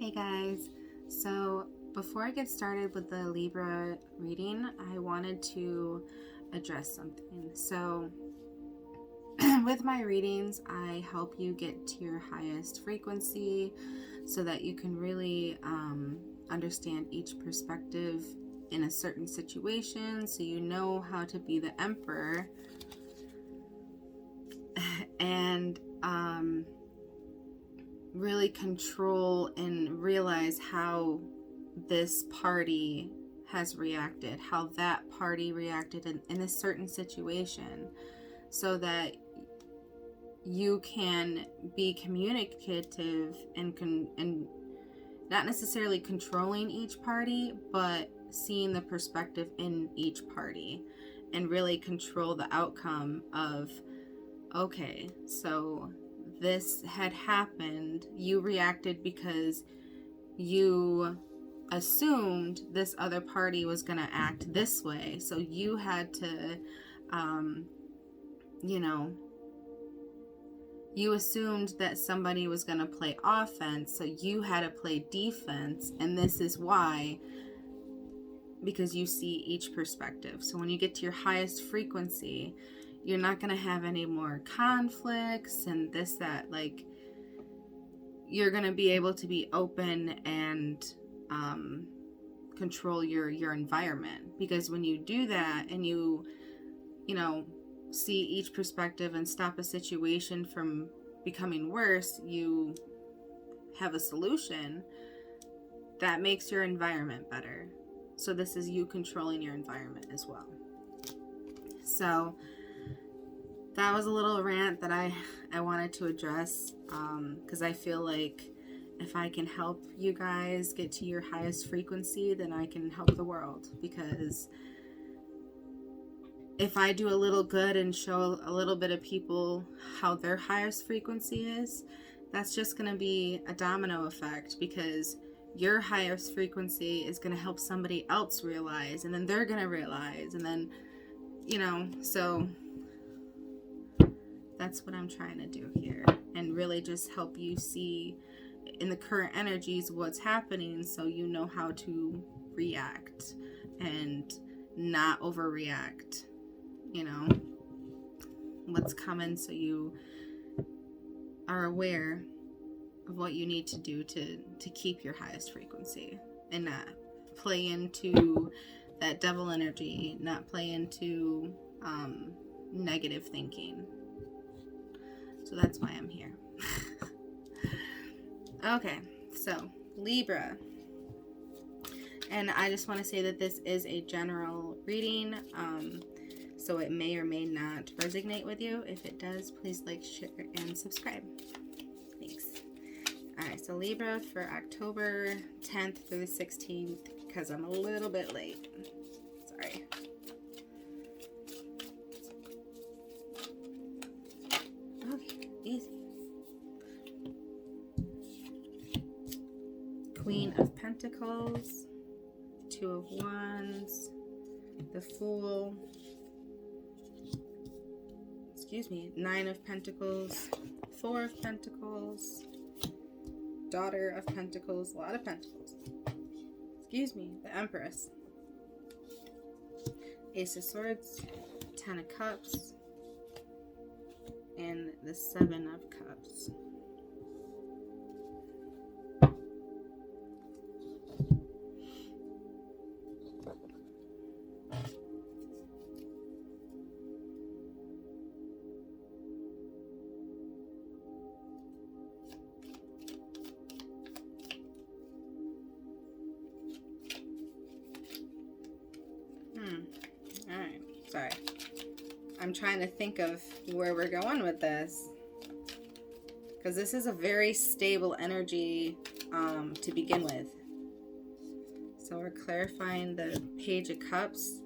Hey guys, so before I get started with the Libra reading, I wanted to address something. So with my readings, I help you get to your highest frequency so that you can really understand each perspective in a certain situation, so you know how to be the emperor and really control and realize how this party has reacted, how that party reacted in a certain situation, so that you can be communicative and not necessarily controlling each party, but seeing the perspective in each party and really control the outcome of, okay, so this had happened, you reacted because you assumed this other party was going to act this way, so you had to you assumed that somebody was going to play offense, so you had to play defense, and this is why, because you see each perspective. So when you get to your highest frequency, you're not going to have any more conflicts and this, that, like, you're going to be able to be open and control your environment. Because when you do that and you see each perspective and stop a situation from becoming worse, you have a solution that makes your environment better. So this is you controlling your environment as well. So that was a little rant that I wanted to address, because I feel like if I can help you guys get to your highest frequency, then I can help the world. Because if I do a little good and show a little bit of people how their highest frequency is, that's just going to be a domino effect, because your highest frequency is going to help somebody else realize, and then they're going to realize, and then, so that's what I'm trying to do here, and really just help you see in the current energies what's happening, so you know how to react and not overreact, what's coming, so you are aware of what you need to do to keep your highest frequency and not play into that devil energy, not play into negative thinking. So that's why I'm here. Okay, so Libra. And I just want to say that this is a general reading, so it may or may not resonate with you. If it does, please like, share, and subscribe. Thanks. Alright, so Libra for October 10th through the 16th, because I'm a little bit late. Sorry. Okay, easy. Queen of Pentacles, Two of Wands, the Fool, Nine of Pentacles, Four of Pentacles, Daughter of Pentacles, a lot of Pentacles, the Empress, Ace of Swords, Ten of Cups, and the Seven of Cups. Alright, sorry. I'm trying to think of where we're going with this, because this is a very stable energy to begin with. So we're clarifying the Page of Cups,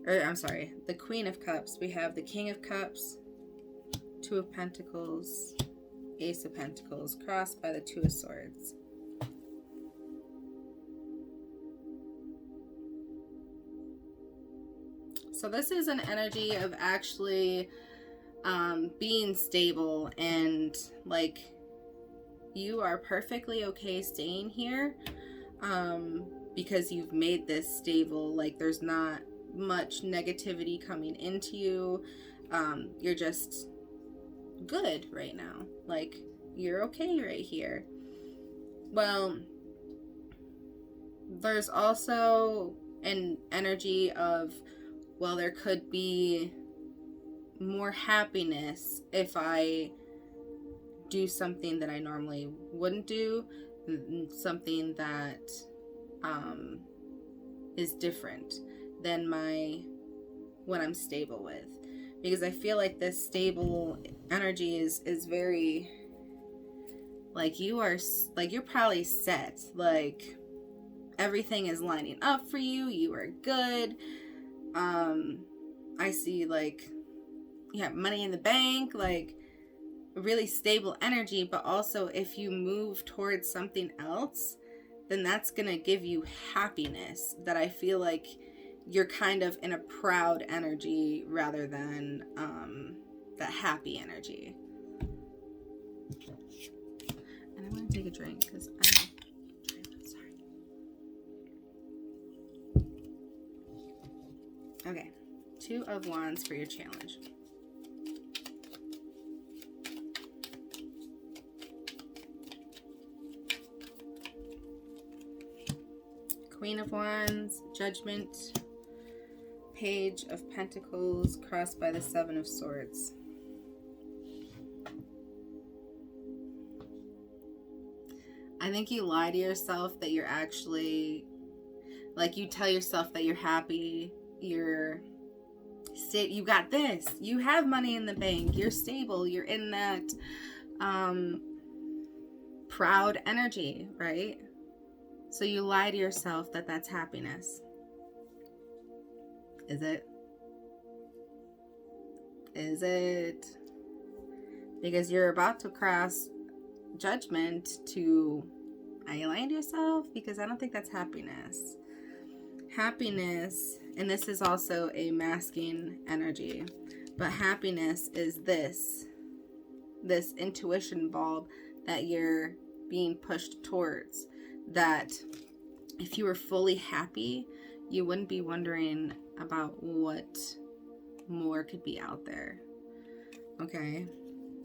the Queen of Cups. We have the King of Cups, Two of Pentacles, Ace of Pentacles, crossed by the Two of Swords. So this is an energy of actually being stable and like you are perfectly okay staying here, because you've made this stable. Like, there's not much negativity coming into you. You're just good right now. Like, you're okay right here. Well, there's also an energy of, well, there could be more happiness if I do something that I normally wouldn't do, something that is different than what I'm stable with. Because I feel like this stable energy is very, like, you're probably set. Like, everything is lining up for you. You are good. I see, like, you have money in the bank, like, really stable energy. But also, if you move towards something else, then that's gonna give you happiness. That I feel like you're kind of in a proud energy rather than that happy energy. And I'm gonna take a drink because sorry. Okay, 2 of Wands for your challenge. Queen of Wands, Judgment, Page of Pentacles, crossed by the 7 of Swords. I think you lie to yourself that you're actually, like, you tell yourself that you're happy, you got this, you have money in the bank, you're stable, you're in that proud energy, right? So you lie to yourself that that's happiness. Is it? Is it? Because you're about to cross Judgment to... Are you lying to yourself? Because I don't think that's happiness. Happiness, and this is also a masking energy, but happiness is this intuition bulb that you're being pushed towards. That if you were fully happy, you wouldn't be wondering about what more could be out there. Okay?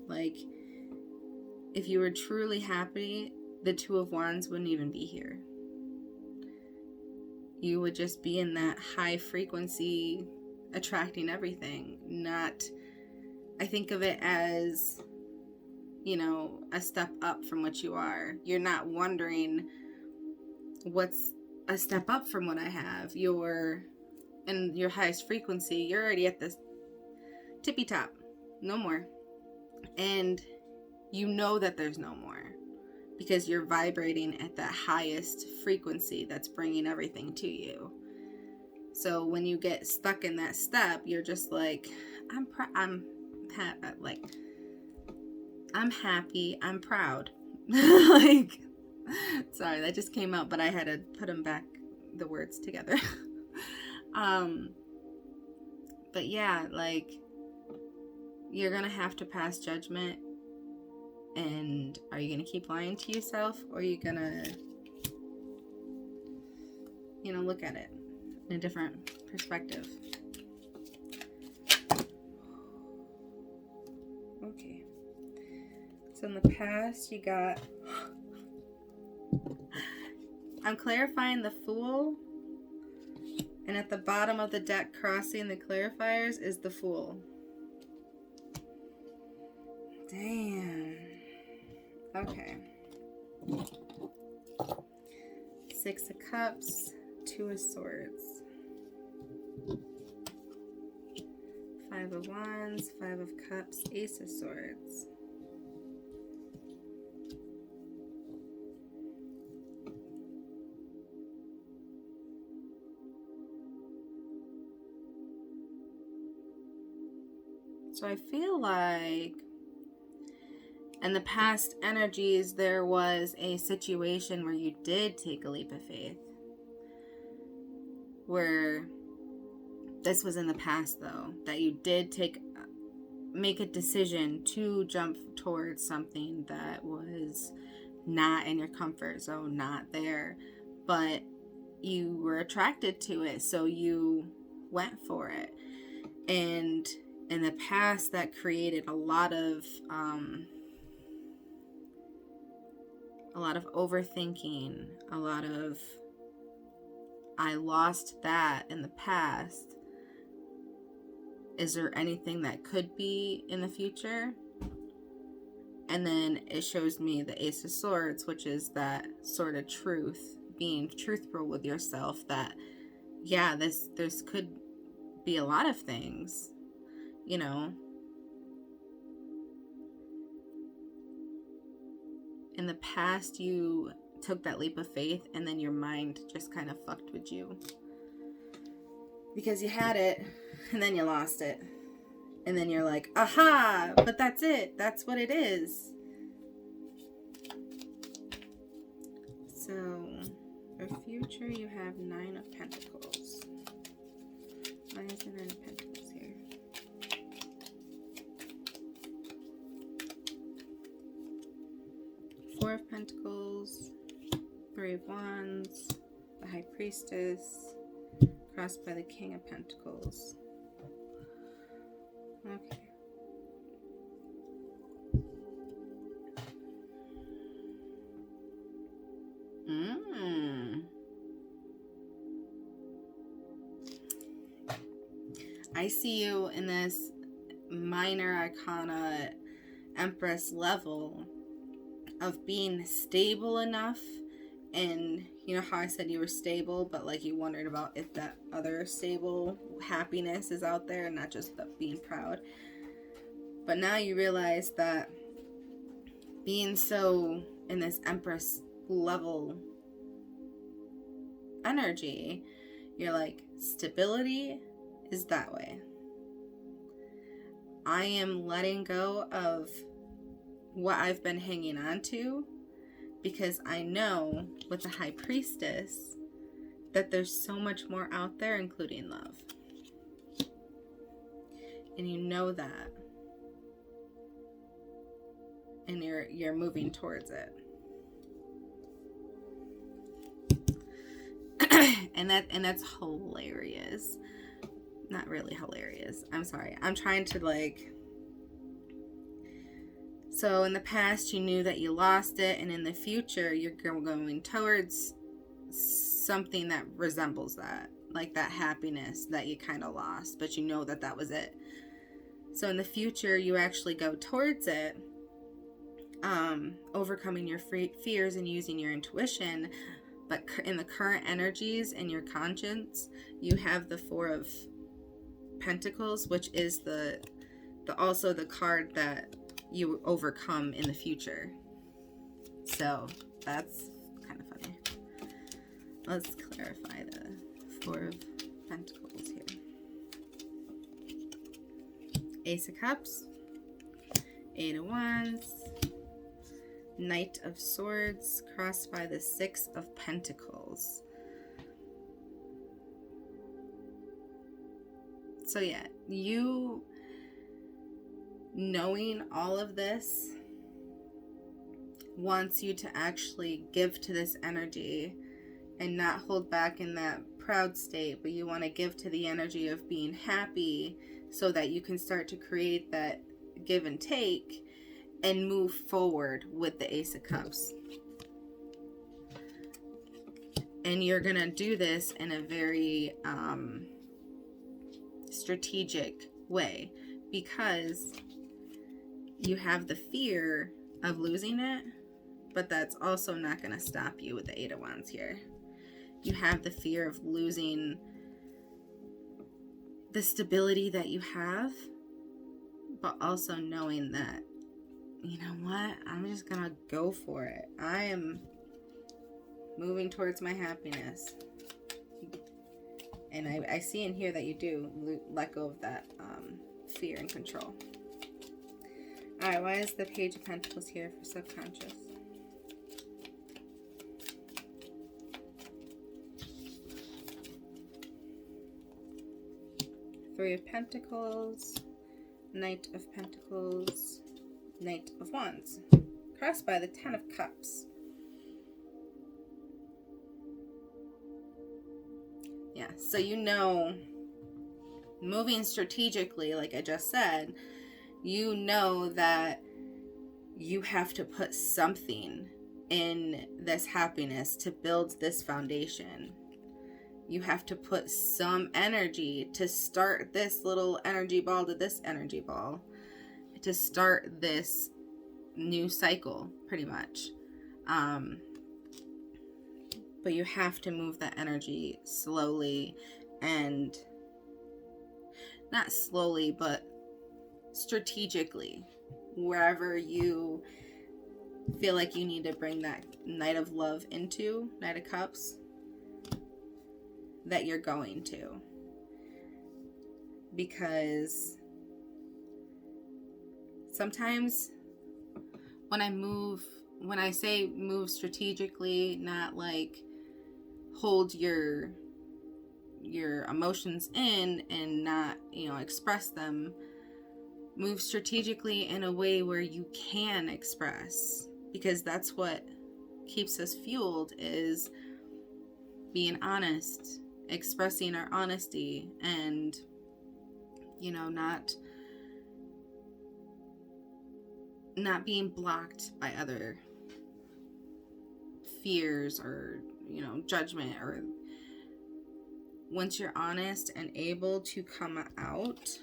Like, if you were truly happy, the 2 of Wands wouldn't even be here. You would just be in that high frequency, attracting everything. Not, I think of it as, a step up from what you are. You're not wondering what's a step up from what I have. You're in your highest frequency. You're already at the tippy top. No more. And you know that there's no more. Because you're vibrating at that highest frequency that's bringing everything to you. So when you get stuck in that step, you're just like, I'm happy, I'm proud. Like, sorry, that just came out, but I had to put them back, the words together. But yeah, like, you're gonna have to pass judgment. And are you going to keep lying to yourself, or are you going to, look at it in a different perspective? Okay. So in the past, you got, I'm clarifying the Fool. And at the bottom of the deck, crossing the clarifiers, is the Fool. Damn. Okay. 6 of Cups, 2 of Swords, 5 of Wands, 5 of Cups, Ace of Swords. So I feel like in the past energies, there was a situation where you did take a leap of faith. Where this was in the past, though, that you did make a decision to jump towards something that was not in your comfort zone, not there, but you were attracted to it, so you went for it. And in the past, that created a lot of overthinking, a lot of, I lost that in the past. Is there anything that could be in the future? And then it shows me the Ace of Swords, which is that sort of truth, being truthful with yourself, that yeah, this could be a lot of things, you know. In the past, you took that leap of faith, and then your mind just kind of fucked with you. Because you had it, and then you lost it. And then you're like, aha, but that's it. That's what it is. So, for future, you have 9 of Pentacles. Why is there 9 of Pentacles here? Four of Pentacles, 3 of Wands, the High Priestess, crossed by the King of Pentacles. Okay. I see you in this minor arcana Empress level of being stable enough. And you know how I said you were stable, but like you wondered about if that other stable happiness is out there and not just the being proud. But now you realize that being so in this Empress level energy, you're like, stability is that way. I am letting go of what I've been hanging on to, because I know with the High Priestess that there's so much more out there, including love. And you know that. And you're moving towards it. and that's hilarious. Not really hilarious. I'm sorry. I'm trying to like... So in the past, you knew that you lost it, and in the future, you're going towards something that resembles that, like that happiness that you kind of lost, but you know that that was it. So in the future, you actually go towards it, overcoming your fears and using your intuition. But in the current energies and your conscience, you have the 4 of Pentacles, which is the also the card that you overcome in the future. So that's kind of funny. Let's clarify the 4 of Pentacles here. Ace of Cups, 8 of Wands, Knight of Swords, crossed by the 6 of Pentacles. So yeah, you knowing all of this wants you to actually give to this energy and not hold back in that proud state, but you want to give to the energy of being happy so that you can start to create that give and take and move forward with the Ace of Cups. And you're going to do this in a very strategic way, because you have the fear of losing it, but that's also not going to stop you with the 8 of Wands here. You have the fear of losing the stability that you have, but also knowing that, you know what, I'm just going to go for it. I am moving towards my happiness. And I see and hear that you do let go of that fear and control. Alright, why is the Page of Pentacles here for subconscious? Three of Pentacles, Knight of Pentacles, Knight of Wands, crossed by the 10 of Cups. Yeah, so moving strategically, like I just said, that you have to put something in this happiness to build this foundation. You have to put some energy to start this little energy ball to this energy ball, to start this new cycle, pretty much. But you have to move that energy slowly, and not slowly, but strategically, wherever you feel like you need to bring that Knight of Love into, Knight of Cups, that you're going to. Because sometimes when I say move strategically, not like hold your emotions in and not, express them. Move strategically in a way where you can express, because that's what keeps us fueled, is being honest, expressing our honesty, and not being blocked by other fears or judgment. Or once you're honest and able to come out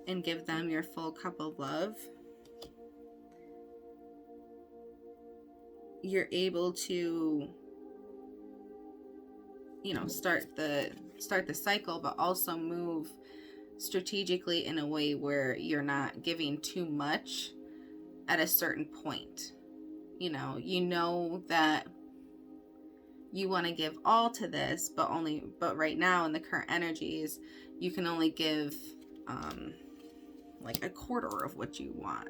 and give them your full cup of love, you're able to start the cycle, but also move strategically in a way where you're not giving too much at a certain point. That you want to give all to this, but right now in the current energies, you can only give like a quarter of what you want.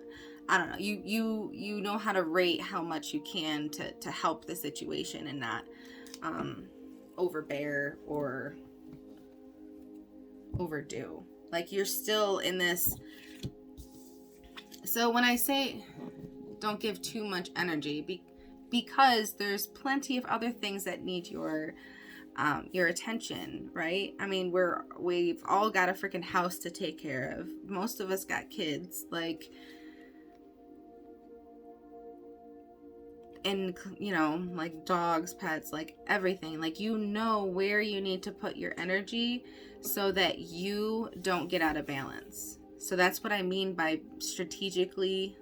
I don't know. You know how to rate how much you can to help the situation and not overbear or overdo. Like, you're still in this. So when I say don't give too much energy, because there's plenty of other things that need your attention, right? I mean, we've all got a freaking house to take care of. Most of us got kids, like, and like dogs, pets, like everything. Like, where you need to put your energy so that you don't get out of balance. So that's what I mean by strategically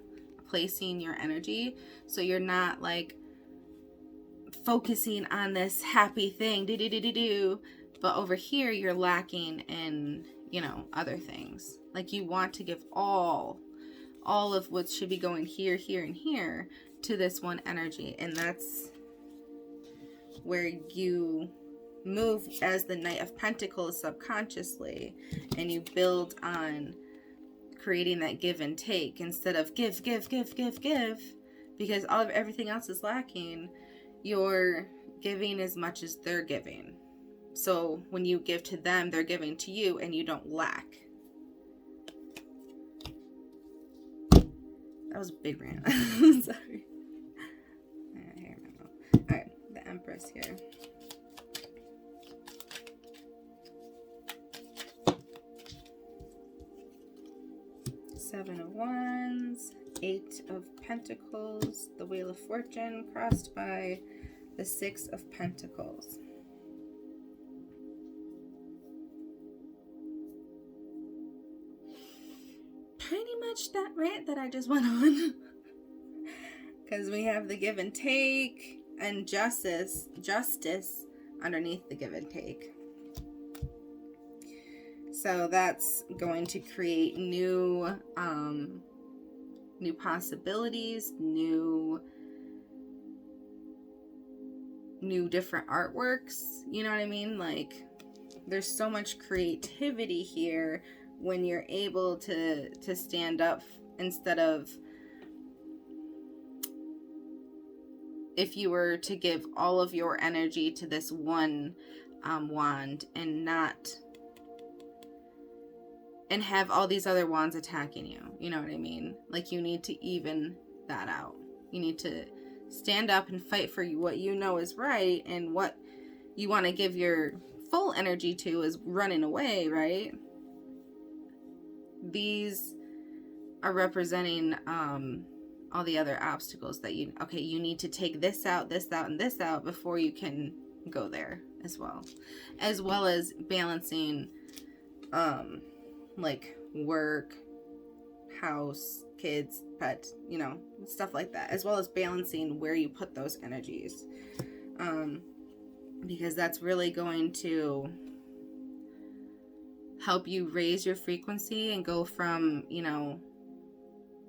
placing your energy, so you're not like focusing on this happy thing, but over here you're lacking in other things. Like, you want to give all of what should be going here, and here to this one energy. And that's where you move as the Knight of Pentacles subconsciously, and you build on creating that give and take instead of give, because everything else is lacking. You're giving as much as they're giving. So when you give to them, they're giving to you, and you don't lack. That was a big rant. Sorry. Alright, the Empress here. Seven of Wands, Eight of Pentacles, the Wheel of Fortune, crossed by the Six of Pentacles. Pretty much that rant that I just went on. Because we have the give and take and justice underneath the give and take. So that's going to create new possibilities, new different artworks. You know what I mean? Like, there's so much creativity here when you're able to stand up, instead of if you were to give all of your energy to this one wand and have all these other wands attacking you. You know what I mean? Like, you need to even that out. You need to stand up and fight for what you know is right and what you want to give your full energy to is running away, right? These are representing all the other obstacles that you need to take this out, and this out before you can go there as well as balancing like work, house, kids, pets, stuff like that, as well as balancing where you put those energies, because that's really going to help you raise your frequency and go from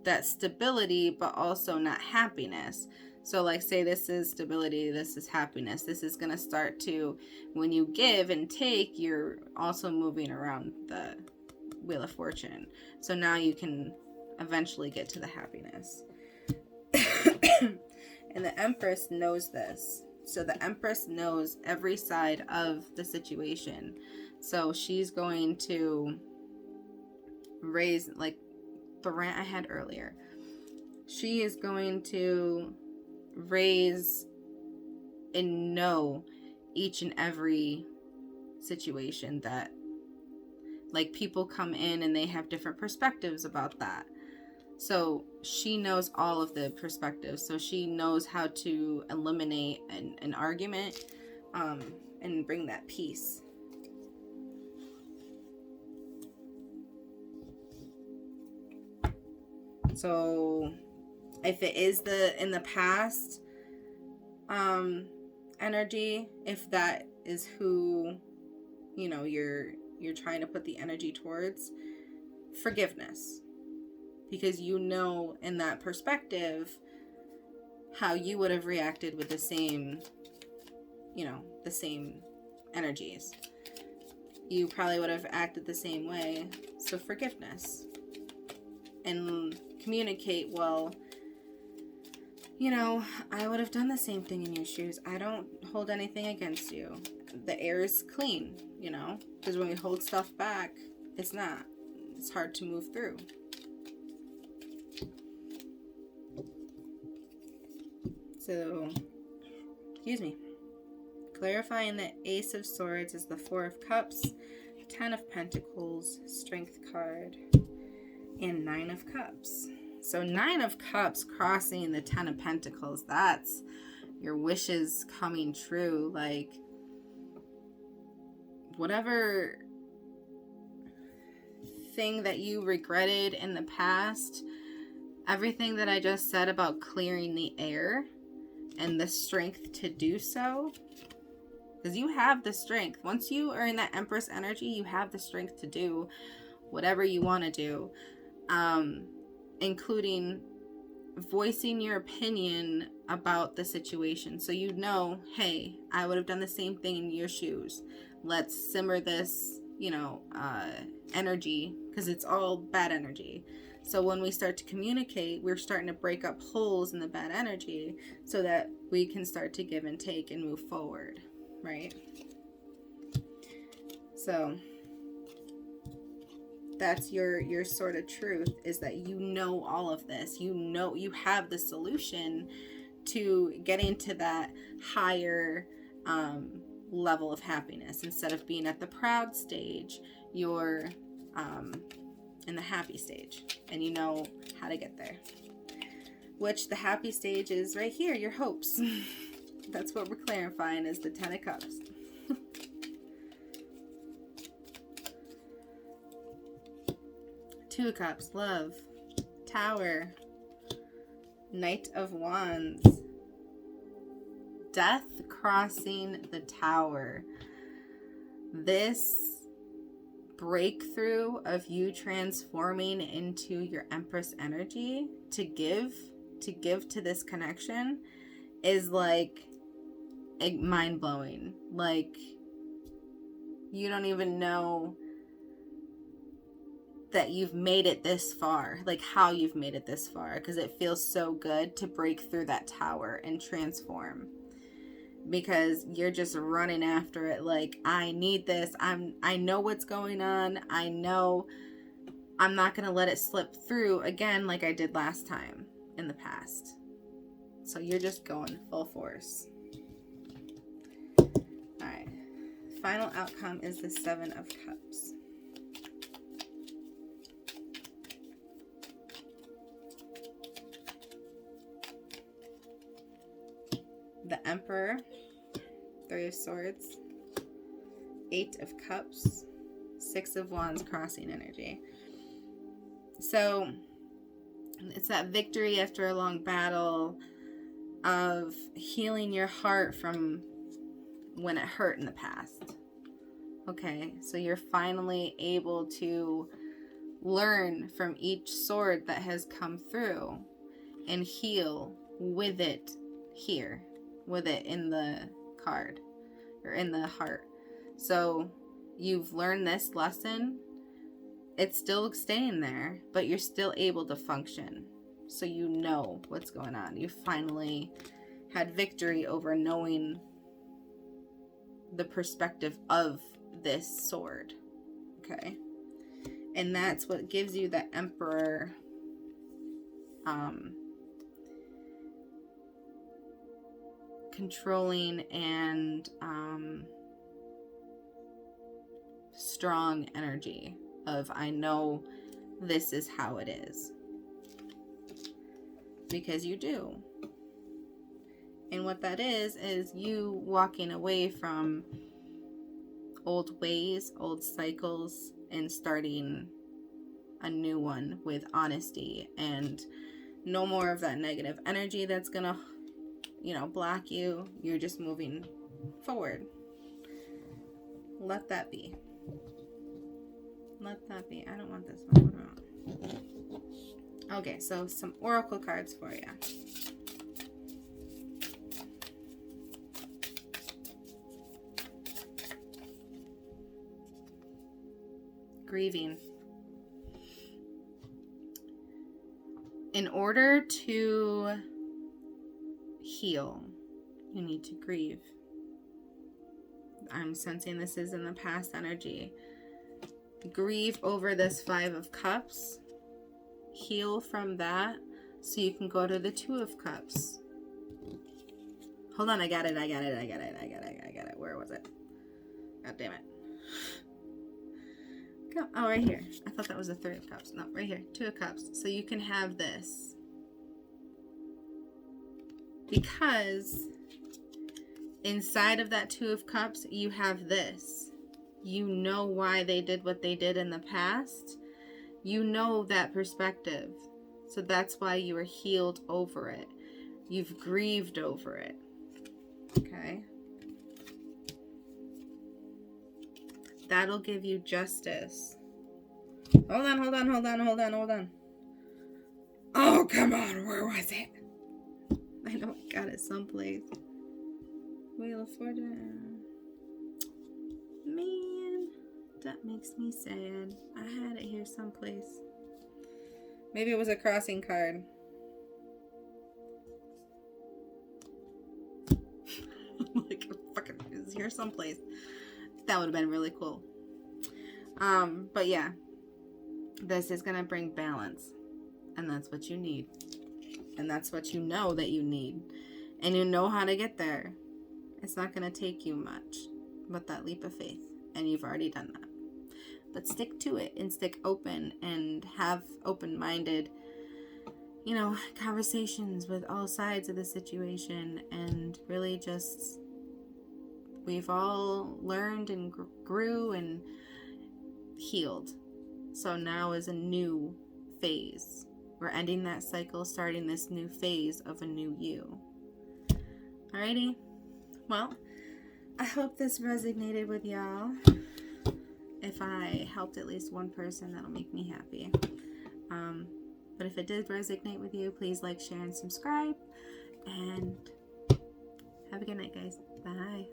that stability, but also not happiness. So like, say this is stability, this is happiness, this is going to start to, when you give and take, you're also moving around the Wheel of Fortune. So now you can eventually get to the happiness. And the Empress knows this. So the Empress knows every side of the situation. So she's going to raise, like the rant I had earlier, she is going to raise and know each and every situation that, like, people come in and they have different perspectives about that. So she knows all of the perspectives. So she knows how to eliminate an argument and bring that peace. So if it is in the past energy, if that is who you're trying to put the energy towards, forgiveness, because in that perspective how you would have reacted with the same energies. You probably would have acted the same way. So forgiveness, and communicate, well, I would have done the same thing in your shoes. I don't hold anything against you. The air is clean, because when we hold stuff back, it's hard to move through. So, clarifying the Ace of Swords is the Four of Cups, 10 of Pentacles, Strength card, and 9 of Cups. So 9 of Cups crossing the 10 of Pentacles, that's your wishes coming true. Like, whatever thing that you regretted in the past, everything that I just said about clearing the air and the strength to do so, because you have the strength. Once you are in that Empress energy, you have the strength to do whatever you want to do, including voicing your opinion about the situation. So hey, I would have done the same thing in your shoes. Let's simmer this, energy, because it's all bad energy. So when we start to communicate, we're starting to break up holes in the bad energy so that we can start to give and take and move forward, right? So that's your sort of truth, is that all of this. You have the solution to getting to that higher level of happiness. Instead of being at the proud stage, you're in the happy stage, and you know how to get there, which the happy stage is right here, your hopes. That's what we're clarifying, is the 10 of Cups. Two of Cups, love, Tower, Knight of Wands, Death crossing the Tower. This breakthrough of you transforming into your Empress energy to give to this connection is like mind-blowing. Like, you don't even know that you've made it this far, like how you've made it this far, because it feels so good to break through that tower and transform, because you're just running after it. Like, I need this. I know what's going on. I know I'm not going to let it slip through again like I did last time in the past. So you're just going full force. All right. final outcome is the Seven of Cups. The Emperor, Three of Swords, Eight of Cups, Six of Wands crossing energy. So it's that victory after a long battle of healing your heart from when it hurt in the past. Okay, so you're finally able to learn from each sword that has come through and heal with it here, with it in the card or in the heart. So you've learned this lesson. It's still staying there, but you're still able to function. So you know what's going on. You finally had victory over knowing the perspective of this sword. Okay. And that's what gives you the Emperor controlling and strong energy of, I know this is how it is. Because you do. And what that is you walking away from old ways, old cycles, and starting a new one with honesty, and no more of that negative energy that's gonna, block you. You're just moving forward. Let that be. Let that be. I don't want this one. What do I want? Okay, so some oracle cards for you. Grieving. In order to heal, you need to grieve. I'm sensing this is in the past energy. Grieve over this Five of Cups. Heal from that so you can go to the Two of Cups. Hold on, I got it. Where was it? God damn it. Oh, right here. I thought that was the Three of Cups. No, right here. Two of Cups. So you can have this. Because inside of that Two of Cups, you have this. You know why they did what they did in the past. You know that perspective. So that's why you are healed over it. You've grieved over it. Okay? That'll give you justice. Hold on. Oh, come on. Where was it? I know I got it someplace. Wheel of Fortune. Man, that makes me sad. I had it here someplace. Maybe it was a crossing card. Like, fucking, it's here someplace. That would have been really cool. But yeah, this is gonna bring balance, and that's what you need, and that's what you know that you need, and you know how to get there. It's not gonna take you much, but that leap of faith, and you've already done that. But stick to it and stick open and have open-minded, conversations with all sides of the situation, and really just, we've all learned and grew and healed. So now is a new phase. We're ending that cycle, starting this new phase of a new you. Alrighty. Well, I hope this resonated with y'all. If I helped at least one person, that'll make me happy. But if it did resonate with you, please like, share, and subscribe. And have a good night, guys. Bye.